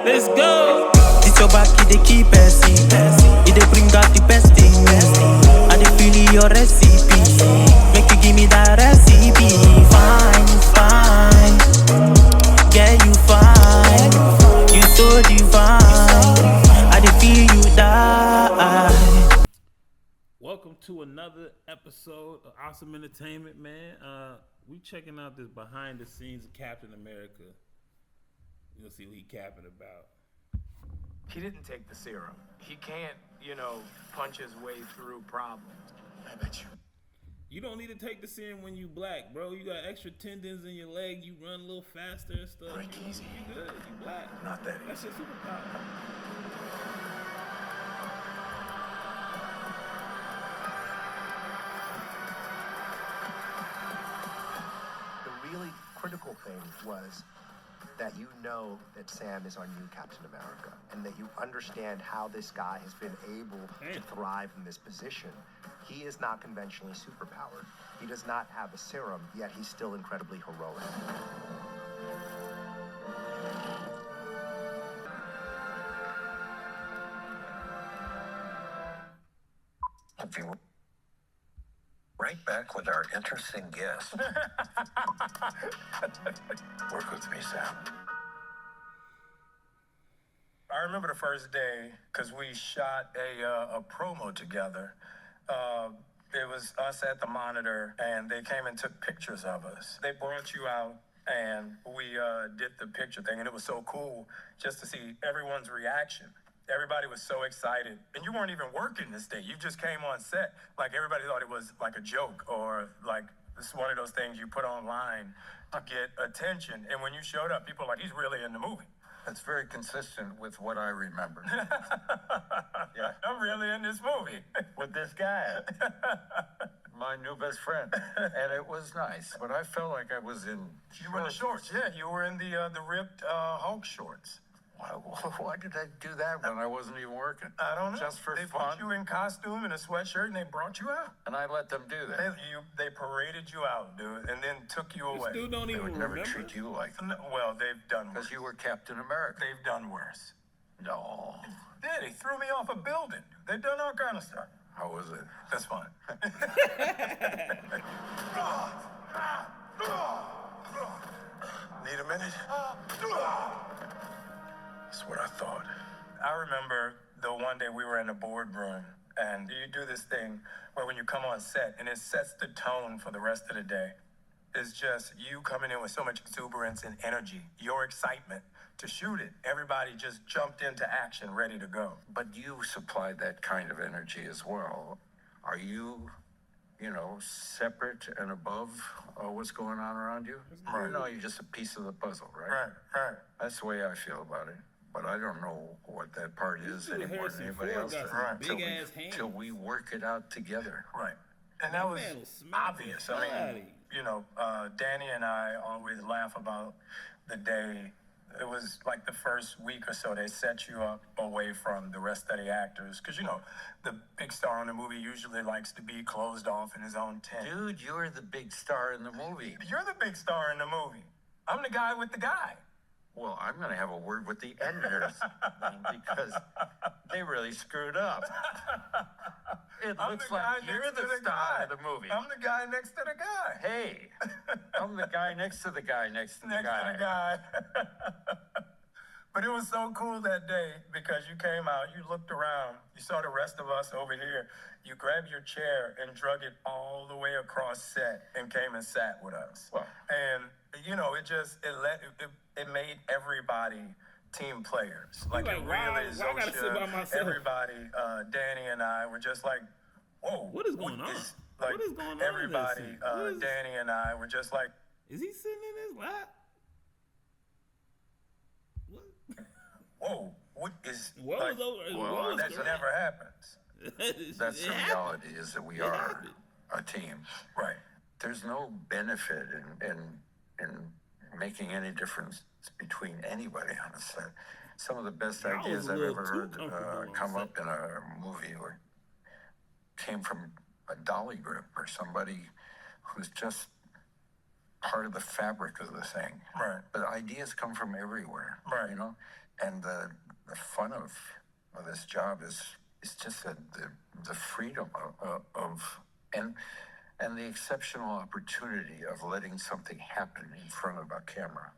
Let's go. This your back, it dey keep person. It dey bring out the best thing. I dey feel your recipe. Make you give me that recipe. Fine, fine. Yeah, you fine. You so divine. I dey feel you die. Welcome to another episode of Awesome Entertainment, man. We checking out this behind the scenes of Captain America. You'll see what he capping about. He didn't take the serum. He can't, punch his way through problems. I bet you. You don't need to take the serum when you black, bro. You got extra tendons in your leg. You run a little faster and stuff. Break easy. You good. You black. Not that That's easy. your superpower. The really critical thing was that you know that Sam is our new Captain America and that you understand how this guy has been able to thrive in this position. He is not conventionally superpowered. He does not have a serum, yet he's still incredibly heroic. Right back with our interesting guest. Work with me, Sam. I remember the first day because we shot a promo together. It was us at the monitor, and they came and took pictures of us. They brought you out, and we did the picture thing, and it was so cool just to see everyone's reaction. Everybody was so excited, and you weren't even working this day. You just came on set. Like, everybody thought it was like a joke or like this is one of those things you put online to get attention. And when you showed up, people were like, he's really in the movie. That's very consistent with what I remember. Yeah, I'm really in this movie. With this guy, my new best friend. And it was nice. But I felt like I was in You were in the shorts, yeah. You were in the ripped Hulk shorts. Why did I do that when I wasn't even working? I don't know. Just for they fun. put you in costume and a sweatshirt, and they brought you out. And I let them do that. They paraded you out, dude, and then took you away. Still don't They even would never remember. treat you like that. No, well, they've done worse. Because you were Captain America. They've done worse. No. Yeah, they threw me off a building. They've done all kind of stuff. How was it? That's fine. Need a minute? That's what I thought. I remember the one day we were in the boardroom, and you do this thing where when you come on set, and it sets the tone for the rest of the day. It's just you coming in with so much exuberance and energy, your excitement to shoot it. Everybody just jumped into action, ready to go. But you supply that kind of energy as well. Are you, separate and above what's going on around you? Right. No, you're just a piece of the puzzle, right? Right. That's the way I feel about it. But I don't know what that part is dude anymore than Harrison anybody Ford else. got does. some Till big-ass hands. Till we work it out together. Right. And that was man will smack obvious. the I mean, body. Danny and I always laugh about the day. It was like the first week or so, they set you up away from the rest of the actors. Because, the big star in the movie usually likes to be closed off in his own tent. Dude, you're the big star in the movie. You're the big star in the movie. I'm the guy with the guy. Well, I'm going to have a word with the editors because they really screwed up. It I'm looks the like guy you're next to the the star guy. of the movie. I'm the guy next to the guy. Hey, I'm the guy next to the guy next to the Next guy. to the guy. But it was so cool that day because you came out, you looked around, you saw the rest of us over here. You grabbed your chair and drug it all the way across set and came and sat with us. Wow. And it made everybody team players. Like Like, it why really, I gotta sit by Zosha, myself? everybody, Danny and I were just like, whoa. What is going on? Like, What is going on in everybody, this scene? What is- Danny and I were just like, Is he sitting in his lap? What? whoa, what is, What like, was over? well, what was that correct? never happens. That's the It happened. reality is that we It are happened. a team. Right. There's no benefit in making any difference between anybody on the set. Some of the best Y'all was ideas a I've little ever too heard comfortable on come set. up in a movie came from a dolly grip or somebody who's just part of the fabric of the thing. Right. But ideas come from everywhere. Right. You know, And the fun of this job is just the freedom of and the exceptional opportunity of letting something happen in front of a camera.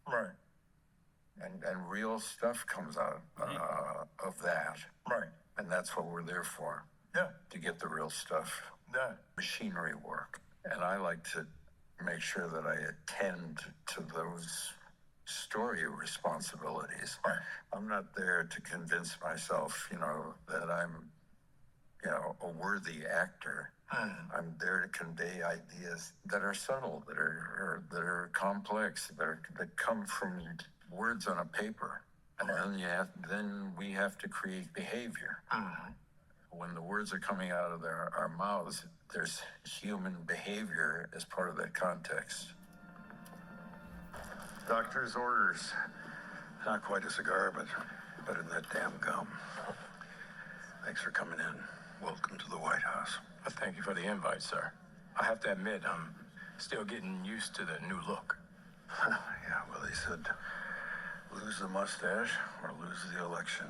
Right. And real stuff comes out of that. Right. And that's what we're there for, Yeah. to get the real stuff, Yeah. machinery work. And I like to make sure that I attend to those story responsibilities. Right. I'm not there to convince myself, that I'm, a worthy actor. I'm there to convey ideas that are subtle, that are complex, that come from words on a paper, and then we have to create behavior. When the words are coming out of our mouths, there's human behavior as part of that context. Doctor's orders. Not quite a cigar, but better than that damn gum. Thanks for coming in. Welcome to the White House. Well, thank you for the invite, sir. I have to admit, I'm still getting used to the new look. Yeah, well, they said lose the mustache or lose the election.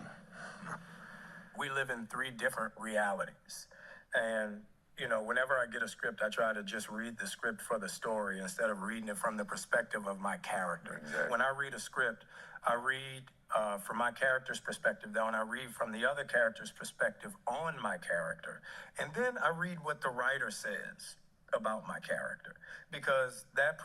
We live in 3 different realities. And, whenever I get a script, I try to just read the script for the story instead of reading it from the perspective of my character. Exactly. When I read a script, I read from my character's perspective, though, and I read from the other character's perspective on my character. And then I read what the writer says about my character, because that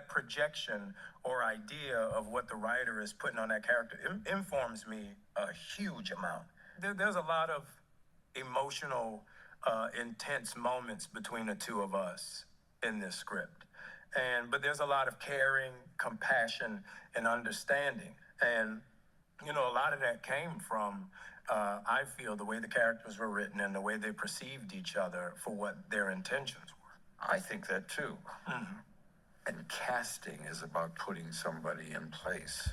projection or idea of what the writer is putting on that character informs me a huge amount. There's a lot of emotional, intense moments between the two of us in this script. But there's a lot of caring, compassion, and understanding. And, a lot of that came from, I feel, the way the characters were written and the way they perceived each other for what their intentions were. I think that too. And casting is about putting somebody in place.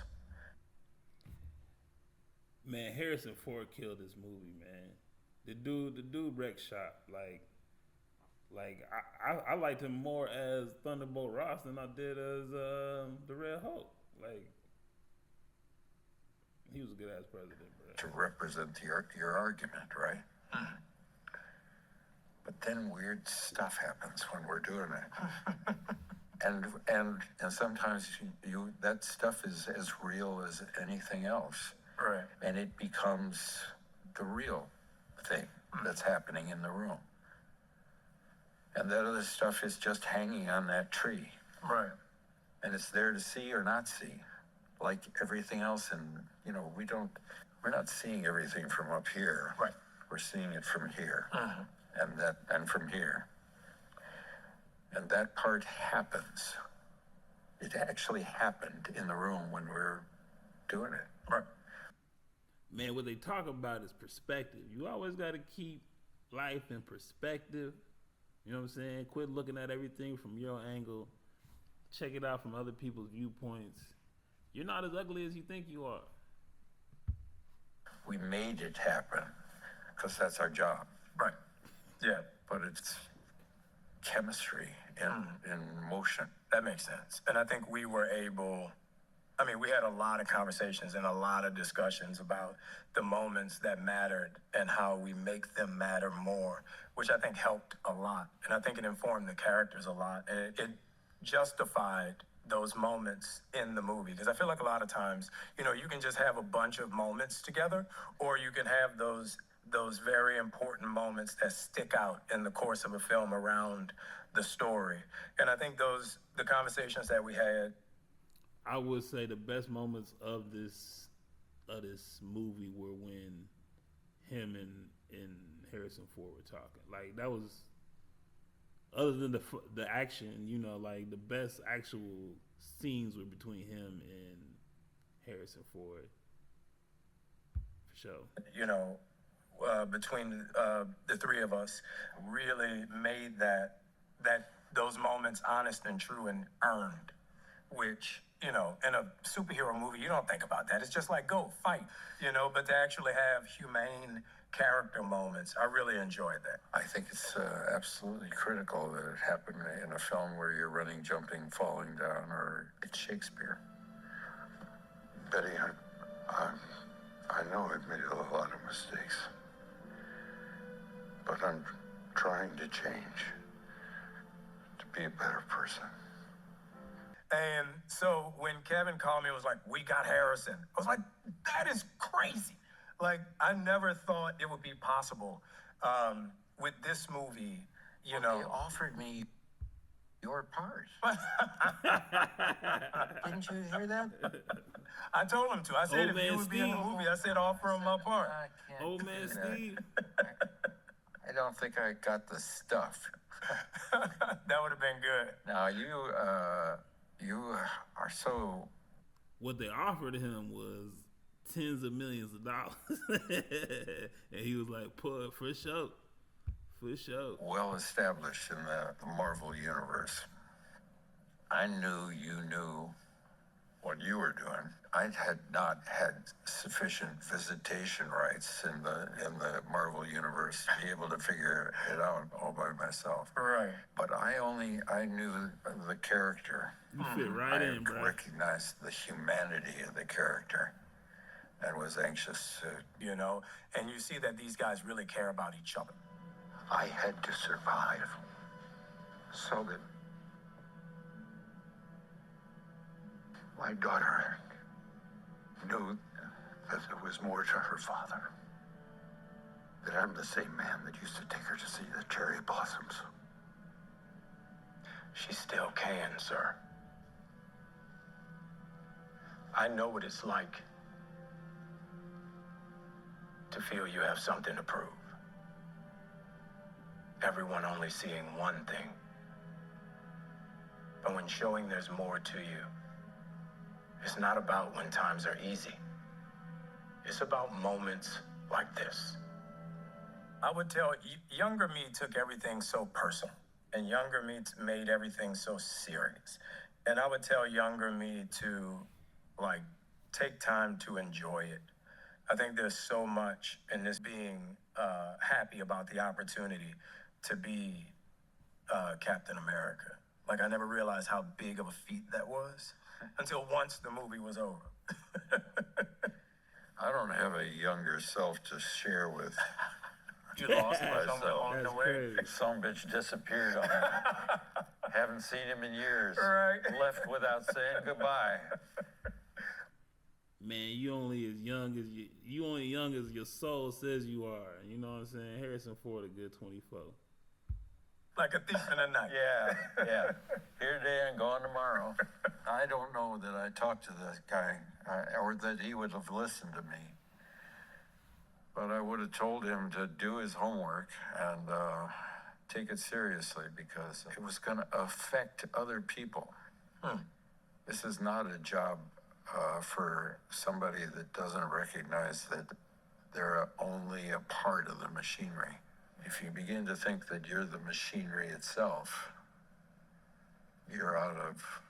Man, Harrison Ford killed this movie, man. The dude wrecked shop. Like I liked him more as Thunderbolt Ross than I did as the Red Hulk. Like, he was a good ass president, bro. To represent your argument, right? But then weird stuff happens when we're doing it. and sometimes you that stuff is as real as anything else. Right. And it becomes the real thing that's happening in the room. And that other stuff is just hanging on that tree. Right. And it's there to see or not see, like everything else. And, we're not seeing everything from up here. Right. We're seeing it from here and from here. And that part happens. It actually happened in the room when we're doing it. Right. Man, what they talk about is perspective. You always got to keep life in perspective. You know what I'm saying? Quit looking at everything from your angle. Check it out from other people's viewpoints. You're not as ugly as you think you are. We made it happen because that's our job. Right. Yeah. But it's chemistry in motion. That makes sense. And I think we were able, we had a lot of conversations and a lot of discussions about the moments that mattered and how we make them matter more, which I think helped a lot. And I think it informed the characters a lot. And it justified those moments in the movie. Because I feel like a lot of times, you can just have a bunch of moments together, or you can have those very important moments that stick out in the course of a film around the story. And I think the conversations that we had, I would say the best moments of this movie were when him and Harrison Ford were talking. Like, that was, other than the action, like the best actual scenes were between him and Harrison Ford, for sure. Between the 3 of us, really made those moments honest and true and earned, which, in a superhero movie, you don't think about that. It's just like, go, fight, but to actually have humane character moments, I really enjoyed that. I think it's absolutely critical that it happened in a film where you're running, jumping, falling down, or it's Shakespeare. Betty, know I've made a lot of mistakes. But I'm trying to change. To be a better person. And so when Kevin called me, it was like, we got Harrison. I was like, that is crazy. Like, I never thought it would be possible with this movie, you know. They offered me your part. Didn't you hear that? I told him to. I said, Old if man you would be in the Steve. movie, I said, offer him my part. I can't Old do man that. Steve. I don't think I got the stuff. That would have been good. Now you are so. What they offered him was tens of millions of dollars, and he was like, "Put for sure, for sure." Well established in the Marvel universe. I knew you knew what you were doing. I had not had sufficient visitation rights in the Marvel universe to be able to figure it out all by myself. Right. But I knew the character. You fit right I in, bro. recognized the humanity of the character and was anxious to. You know, and you see that these guys really care about each other. I had to survive so that my daughter knew that there was more to her father. That I'm the same man that used to take her to see the cherry blossoms. She still can, sir. I know what it's like to feel you have something to prove. Everyone only seeing one thing. But when showing there's more to you, it's not about when times are easy. It's about moments like this. I would tell younger me took everything so personal, and younger me made everything so serious. And I would tell younger me to, like, take time to enjoy it. I think there's so much in this being happy about the opportunity to be Captain America. Like, I never realized how big of a feat that was until once the movie was over. I don't have a younger self to share with. You lost much Myself. on the That's way. crazy. Some bitch disappeared on me. Haven't seen him in years. Right. Left without saying goodbye. Man, you only as young as you only young as your soul says you are. You know what I'm saying? Harrison Ford, a good 24. Like a thief in the night. Yeah. Here today and gone tomorrow. I don't know that I talked to this guy or that he would have listened to me. But I would have told him to do his homework and take it seriously because it was going to affect other people. This is not a job for somebody that doesn't recognize that they're only a part of the machinery. If you begin to think that you're the machinery itself, you're out of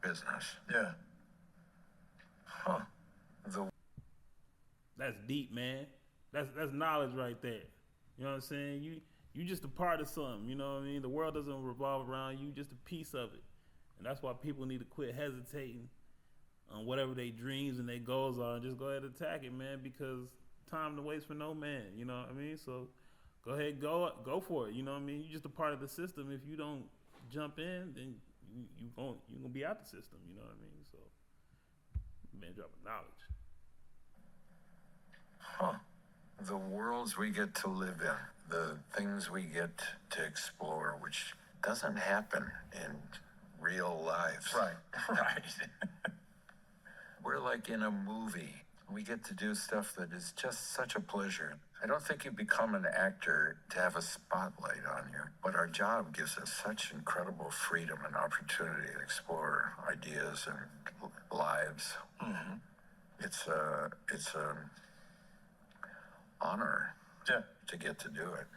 business. Yeah. That's deep, man. That's knowledge right there. You know what I'm saying? You just a part of something. You know what I mean? The world doesn't revolve around you. Just a piece of it, and that's why people need to quit hesitating on whatever their dreams and their goals are, and just go ahead and attack it, man. Because time to waste for no man. You know what I mean? So go ahead, go for it. You know what I mean? You're just a part of the system. If you don't jump in, then you're gonna be out the system. You know what I mean? So, man, dropping knowledge. The worlds we get to live in, the things we get to explore, which doesn't happen in real lives. Right. Right. We're like in a movie. We get to do stuff that is just such a pleasure. I don't think you become an actor to have a spotlight on you, but our job gives us such incredible freedom and opportunity to explore ideas and lives. Mm-hmm. It's an honor Yeah. to get to do it.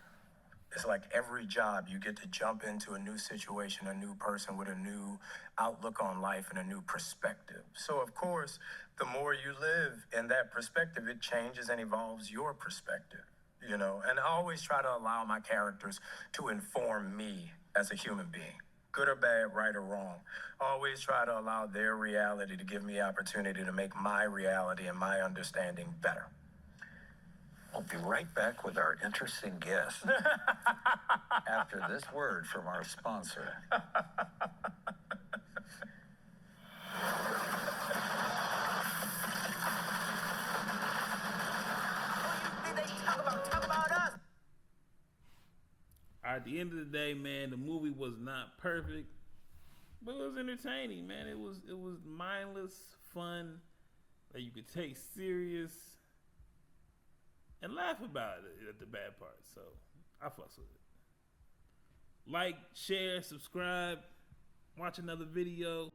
It's like every job you get to jump into a new situation, a new person with a new outlook on life and a new perspective. So of course, the more you live in that perspective, it changes and evolves your perspective, you know? And I always try to allow my characters to inform me as a human being, good or bad, right or wrong. I always try to allow their reality to give me opportunity to make my reality and my understanding better. We'll be right back with our interesting guest after this word from our sponsor. At the end of the day, man, the movie was not perfect, but it was entertaining, man. It was mindless fun that you could take serious and laugh about it at the bad part. So I fucks with it. Like, share, subscribe, watch another video.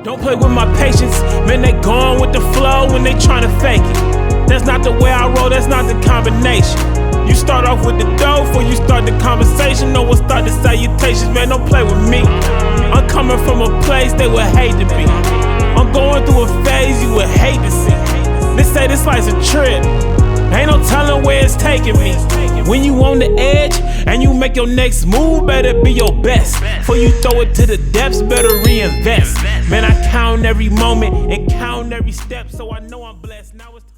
Don't play with my patience, man. They gone with the flow when they trying to fake it. That's not the way I roll. That's not the combination. You start off with the dough before you start the conversation. No one start the salutations, man. Don't play with me. I'm coming from a place they would hate to be. I'm going through a phase you would hate to see. They say this life's a trip. Ain't no telling where it's taking me. When you on the edge and you make your next move, better be your best. Before you throw it to the depths, better reinvest. Man, I count every moment and count every step, so I know I'm blessed. Now it's